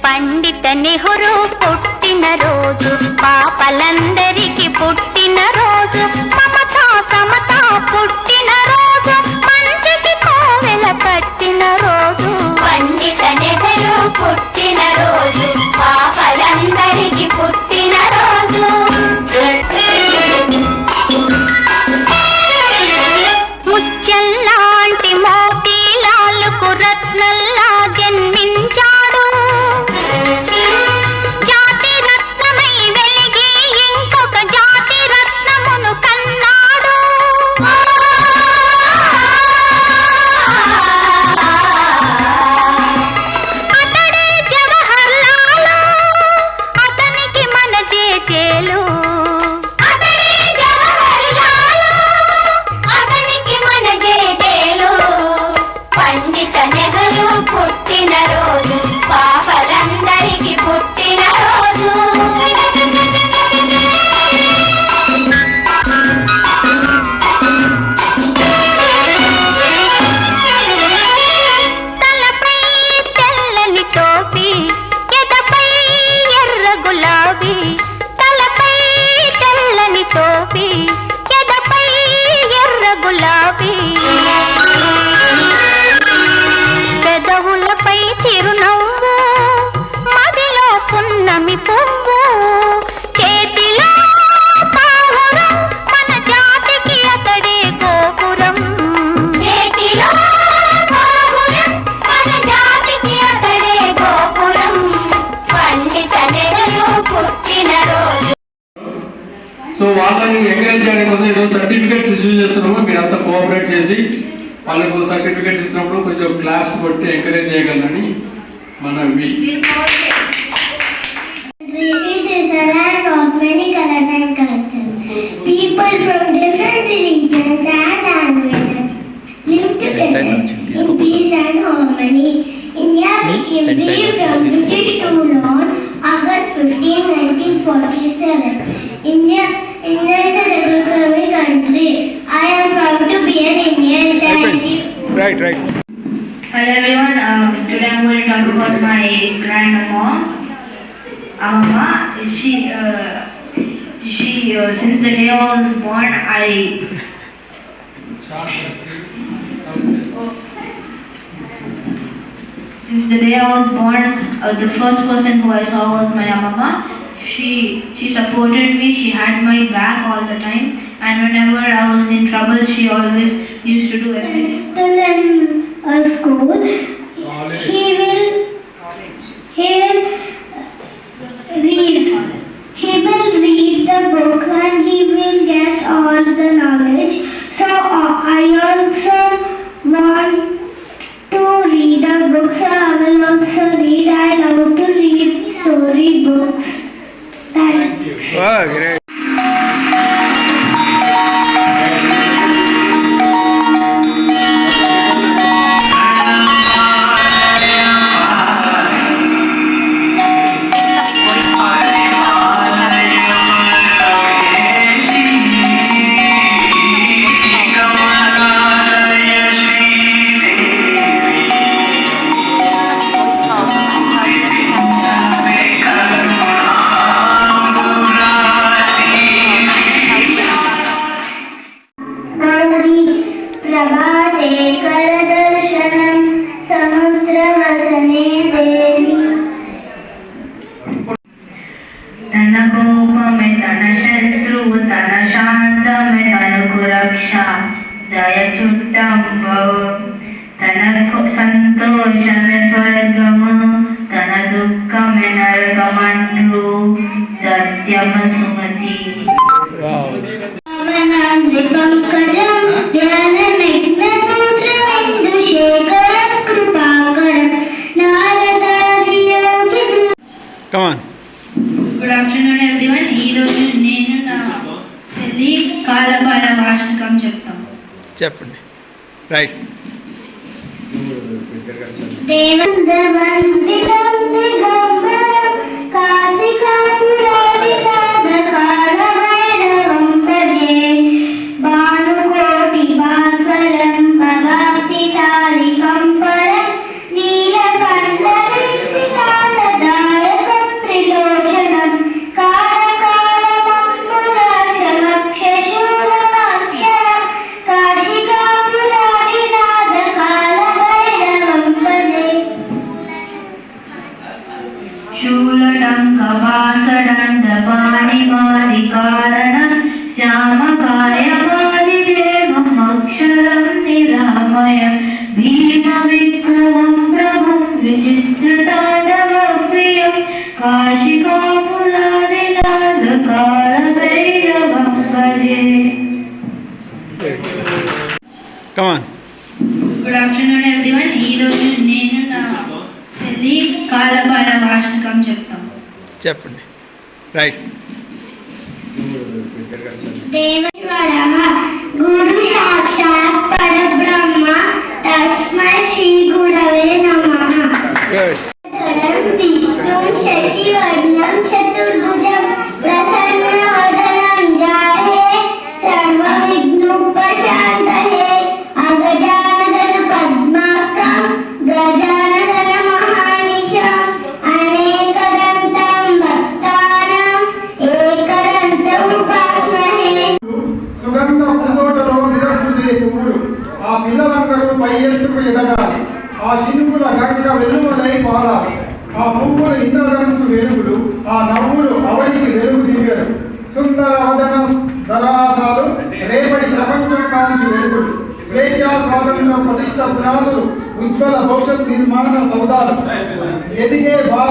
పండిత నెహ్రూ పుట్టిన రోజు, పాపలందరికీ పుట్టిన రోజు, మమతా సమతా పుట్టిన రోజు, మంచికి కోవెల కట్టిన రోజు. పండిత నెహ్రూ పుట్టిన రోజు, పాపలందరికీ పుట్టిన రోజు. ముత్యంలాంటి మోతీలాలకు రత్నల్లా జన్మించాడు, జాతి రత్నమై వెలిగి ఇంకొక జాతి రత్నమును కన్నాడు. అతడే జవహర్ లాలు, అతనికి మన జేజేలు. పండిత నెహ్రూ పుట్టిన రోజు, పాపలందరికీ పుట్టిన రోజు. తలపై తెల్లని టోపీ, ఎదపై ఎర్ర గులాబీ. తలపై తెల్లని టోపీ, ఎదపై ఎర్ర గులాబీ. పెదవులపై చిరునవ్వు, మదిలో పున్నమి పువ్వు. చేతిలో పావురం, మన జాతికి అతడే గోపురం. చేతిలో పావురం, మన జాతికి అతడే గోపురం. పండిత నెహ్రూ పుట్టిన రోజు. సో వాళ్ళని ఎంకరేజ్ చేయడం కోసం ఈరోజు సర్టిఫికేట్స్ ఇష్యూ చేస్తున్నాము. మీరంతా కోఆపరేట్ చేసి వాళ్ళకు సర్టిఫికేట్స్ ఇచ్చినప్పుడు కొంచెం క్లాస్ కొట్టి ఎంకరేజ్ చేయగలరని మనవి. It is a land of many colors and cultures. People from different regions and languages live together in peace and harmony. India became free from British rule on August 15, 1947. India is a democratic country. I am proud to be an Indian. Thank you. Right. Hello everyone, today I'm going to talk about my grandma. Amma, she since the day I was born, the first person who I saw was my mama. She supported me, she had my back all the time, and whenever I was in trouble, she always used to do everything. Still in a school, he will read the book and he will get all the knowledge. So I also want to read a book, so I will also read. I love to read story books. Thank you. Oh, great. తనకు సంతోషమే స్వర్గము, తన దుఃఖమే నరకమంటూ సత్యమ సుమతి. Good afternoon everyone. ఈరోజు నేను నా చెల్లి కాలపాల వార్షికం చెప్తాను. చెప్పండి. రైట్. నీలకంఠ शूलटङ्कपाषदण्डपाणिमादिकारणं श्यामकायमादिदेवम् अक्षरं निरामयं भीमविक्रमं प्रभुं विचित्रताण्डवप्रियं काशिकापुरादिनाथकालभैरवं भजे. Come on. Good afternoon everyone. ఈరోజు నేను నా చెల్లి కాలపాల వార్షికం చెప్తాం. చెప్పండి. రైట్. దేవేశ్వరః గురు సాక్షాత్ పరబ్రహ్మ తస్మై శ్రీ గురవే నమః. గుడ్. విష్ణుం శశివర్ణం చతుర్భుజం ప్రసన్నవదనం ధ్యాయే సర్వవిఘ్నోపశాంతయే అగజానన పద్మార్కం గజానన మహానిశం అనేకదంతం భక్తానాం ఏకదంతం ఉపాస్మహే. సుగంధ పూతోటలో విరపూసే పువ్వులు ఆ పిల్లలందరూ పై ఎత్తుకు ఎదగాలి. ఆ చినుకుల గంగ వెలువలై పారాలి. ఆ పువ్వుల ఇంద్రధనుసు వెలుగులు ఆ నవ్వులు అవనికి వెలుగు దివ్యలు. సుందర వదనం దరాసాలు రేపటి ప్రపంచం కాంచి వెలుగులు. స్వేచ్ఛా స్వాతంత్ర ప్రతిష్ట పునాదులు ఉజ్వల భవిష్యత్ నిర్మాణ సౌదాలు. ఎదిగే బాల